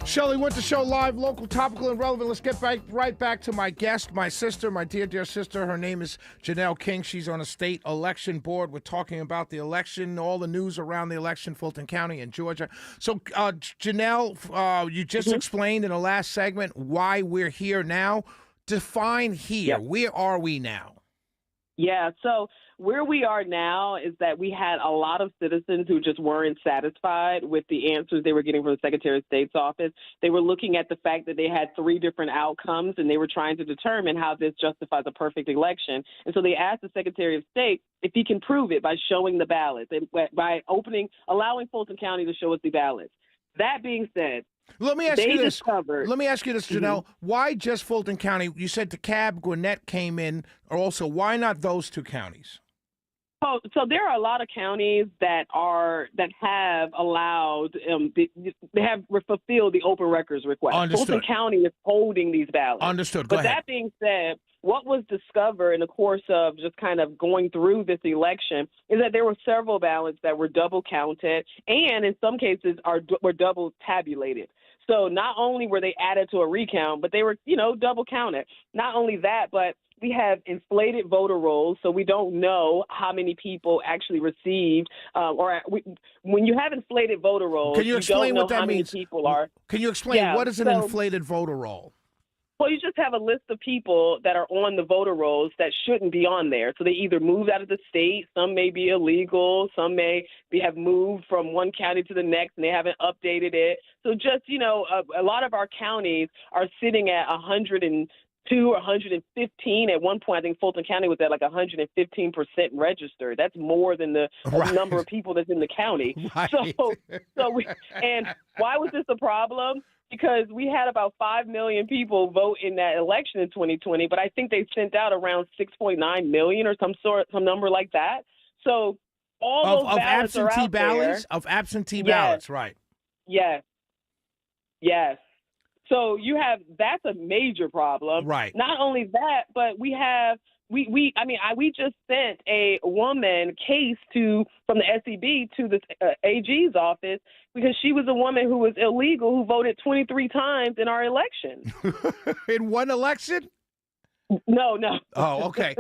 Shelley Winter Show live, local, topical, and relevant. Let's get right back to my guest, my sister, my dear sister. Her name is Janelle King. She's on a state election board. We're talking about the election, all the news around the election, Fulton County and Georgia. So, Janelle, you just explained in the last segment why we're here now. Define here. Yep. Where are we now? Yeah, so where we are now is that we had a lot of citizens who just weren't satisfied with the answers they were getting from the Secretary of State's office. They were looking at the fact that they had 3 different outcomes, and they were trying to determine how this justifies a perfect election. And so they asked the Secretary of State if he can prove it by showing the ballots, and by allowing Fulton County to show us the ballots. That being said, Let me ask you this, Mm-hmm. Janelle. Why just Fulton County? You said DeKalb, Gwinnett came in also. Why not those 2 counties? Oh, so there are a lot of counties that have allowed they have fulfilled the open records request. Understood. Fulton County is holding these ballots. Understood. Go But ahead. that being said, what was discovered in the course of just kind of going through this election is that there were several ballots that were double counted, and in some cases were double tabulated. So not only were they added to a recount, but they were, double counted. Not only that, but we have inflated voter rolls, so we don't know how many people actually received. When you have inflated voter rolls, Can you explain don't know what that how means? many people are. Can you explain what is an so- inflated voter roll? Well, you just have a list of people that are on the voter rolls that shouldn't be on there. So they either moved out of the state, some may be illegal, some have moved from one county to the next and they haven't updated it. So just, a lot of our counties are sitting at 102 or 115. At one point, I think Fulton County was at like 115% registered. That's more than the number of people that's in the county. Right. And why was this a problem? Because we had about 5 million people vote in that election in 2020, but I think they sent out around 6.9 million or some number like that. So all those ballots are out there. Of absentee ballots, right? Yes. So that's a major problem. Right. Not only that, but we just sent a woman case from the SEB to the AG's office because she was a woman who was illegal who voted 23 times in our election. In one election? No. Oh, okay.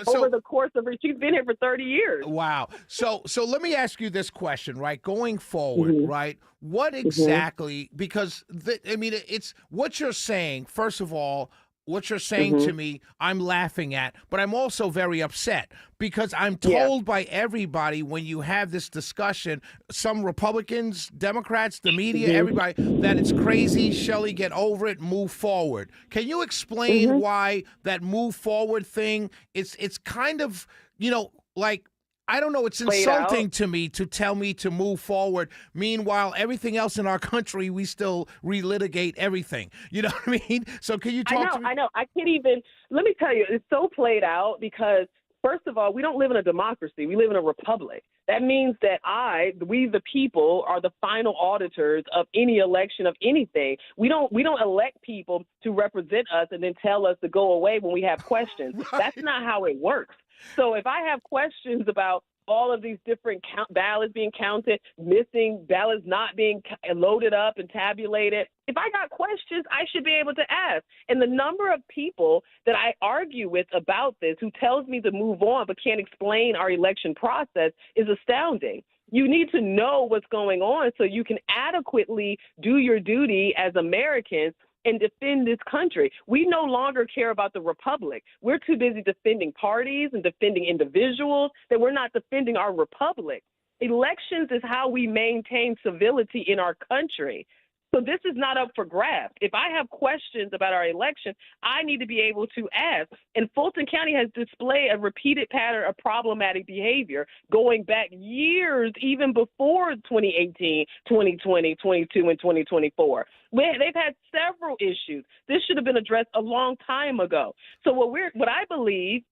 Over the course of she's been here for 30 years. Wow. So let me ask you this question, right? Going forward, right? What exactly? Because it's what you're saying. First of all, what you're saying to me, I'm laughing at, but I'm also very upset because I'm told by everybody when you have this discussion, some Republicans, Democrats, the media, everybody, that it's crazy. Shelley, get over it, move forward. Can you explain why that move forward thing, it's kind of, like, I don't know, it's insulting to me to tell me to move forward. Meanwhile, everything else in our country, we still relitigate everything. You know what I mean? So can you talk to me? I know. I can't even, let me tell you, it's so played out because, first of all, we don't live in a democracy. We live in a republic. That means that we the people, are the final auditors of any election of anything. We don't elect people to represent us and then tell us to go away when we have questions. Right. That's not how it works. So if I have questions about all of these different ballots being counted, missing ballots not being loaded up and tabulated, if I got questions, I should be able to ask. And the number of people that I argue with about this who tells me to move on but can't explain our election process is astounding. You need to know what's going on so you can adequately do your duty as Americans and defend this country. We no longer care about the republic. We're too busy defending parties and defending individuals that we're not defending our republic. Elections is how we maintain civility in our country. So this is not up for grabs. If I have questions about our election, I need to be able to ask. And Fulton County has displayed a repeated pattern of problematic behavior going back years, even before 2018, 2020, 22, and 2024. They've had several issues. This should have been addressed a long time ago. So what I believe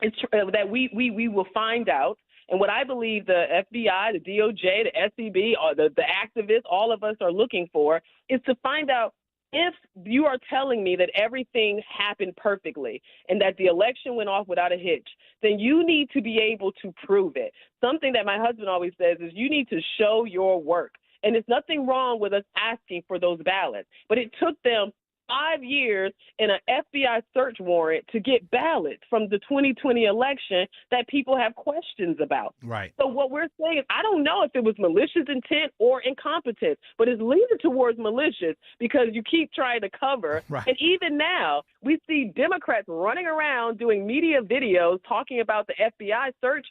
is that we will find out. And what I believe the FBI, the DOJ, the SEB, or the activists, all of us are looking for is to find out if you are telling me that everything happened perfectly and that the election went off without a hitch, then you need to be able to prove it. Something that my husband always says is you need to show your work. And there's nothing wrong with us asking for those ballots. But it took them 5 years and an FBI search warrant to get ballots from the 2020 election that people have questions about. Right. So what we're saying is, I don't know if it was malicious intent or incompetence, but it's leaning towards malicious because you keep trying to cover. Right. And even now, we see Democrats running around doing media videos talking about the FBI search,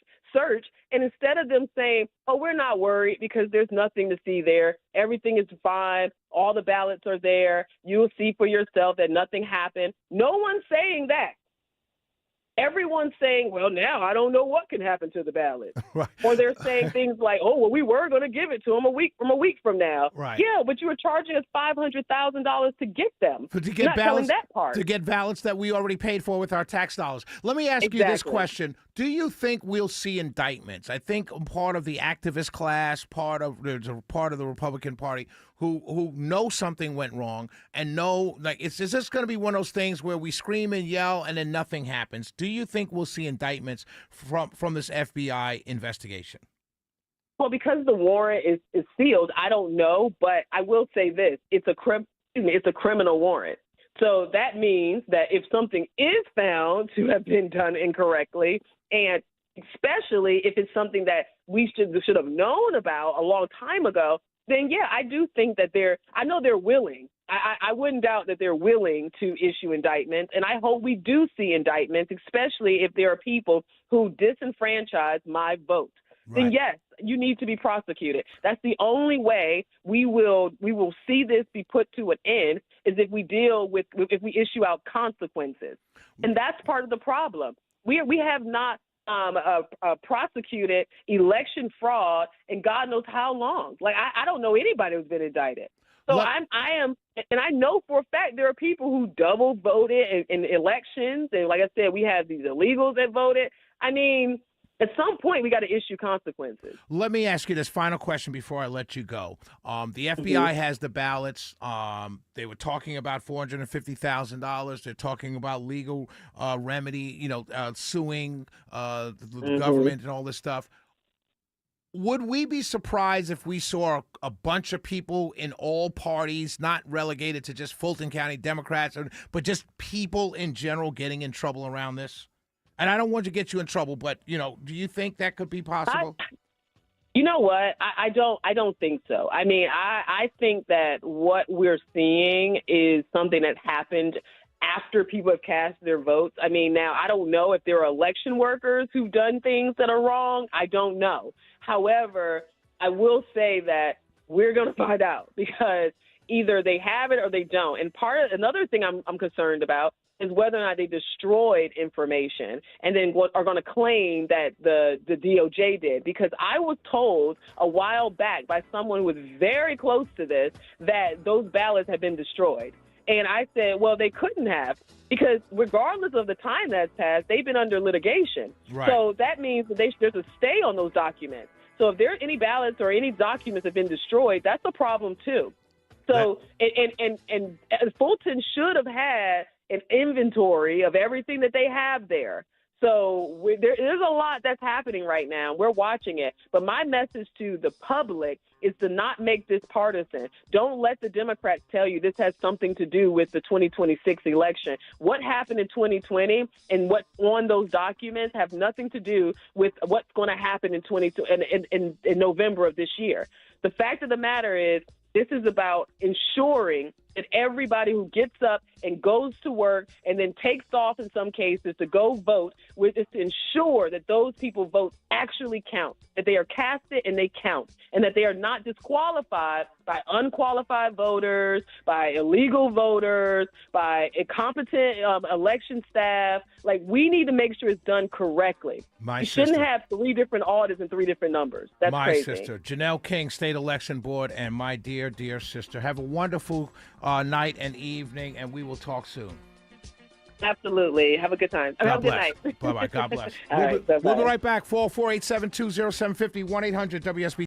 and instead of them saying, oh, we're not worried because there's nothing to see there, everything is fine, all the ballots are there, you'll see for yourself that nothing happened. No one's saying that. Everyone's saying, well, now I don't know what can happen to the ballot. Right. Or they're saying things like, oh, well, we were going to give it to them a week from now. Right. Yeah, but you were charging us $500,000 to get them. To get Not telling ballots, that part. to get ballots that we already paid for with our tax dollars. Let me ask you this question. Do you think we'll see indictments? I think part of the activist class, there's a part of the Republican Party who know something went wrong and know, like, is this going to be one of those things where we scream and yell and then nothing happens? Do you think we'll see indictments from this FBI investigation? Well, because the warrant is sealed, I don't know, but I will say this: it's a criminal warrant. So that means that if something is found to have been done incorrectly, and especially if it's something that we should have known about a long time ago, then yeah, I do think that I know they're willing. I wouldn't doubt that they're willing to issue indictments, and I hope we do see indictments, especially if there are people who disenfranchise my vote. Right. Then yes, you need to be prosecuted. That's the only way we will see this be put to an end, is if we if we issue out consequences. And that's part of the problem. We have not prosecuted election fraud in God knows how long. Like, I don't know anybody who's been indicted. So I am, and I know for a fact there are people who double voted in elections. And like I said, we have these illegals that voted. I mean, at some point, we got to issue consequences. Let me ask you this final question before I let you go. The FBI has the ballots. They were talking about $450,000. They're talking about legal remedy, suing the government and all this stuff. Would we be surprised if we saw a bunch of people in all parties, not relegated to just Fulton County Democrats, but just people in general getting in trouble around this? And I don't want to get you in trouble, but, do you think that could be possible? You know what? I don't think so. I mean, I think that what we're seeing is something that happened after people have cast their votes. I mean, now, I don't know if there are election workers who've done things that are wrong. I don't know. However, I will say that we're going to find out, because either they have it or they don't. And another thing I'm concerned about is whether or not they destroyed information and then are going to claim that the DOJ did. Because I was told a while back by someone who was very close to this that those ballots had been destroyed. And I said, well, they couldn't have, because regardless of the time that's passed, they've been under litigation. Right. So that means that there's a stay on those documents. So if there are any ballots or any documents have been destroyed, that's a problem too. So and Fulton should have had an inventory of everything that they have there. So there's a lot that's happening right now. We're watching it. But my message to the public is to not make this partisan. Don't let the Democrats tell you this has something to do with the 2026 election. What happened in 2020 and what's on those documents have nothing to do with what's going to happen in November of this year. The fact of the matter is, this is about ensuring that everybody who gets up and goes to work and then takes off in some cases to go vote, is to ensure that those people vote actually count, that they are casted and they count, and that they are not disqualified by unqualified voters, by illegal voters, by incompetent election staff. Like, we need to make sure it's done correctly. You shouldn't have 3 different audits and 3 different numbers. That's crazy. My sister, Janelle King, State Election Board, and my dear, dear sister. Have a wonderful night and evening, and we will talk soon. Absolutely. Have a good time. Have a good night. Bye-bye. God bless. We'll be right back. 404-872-0750, 1-800-WSB.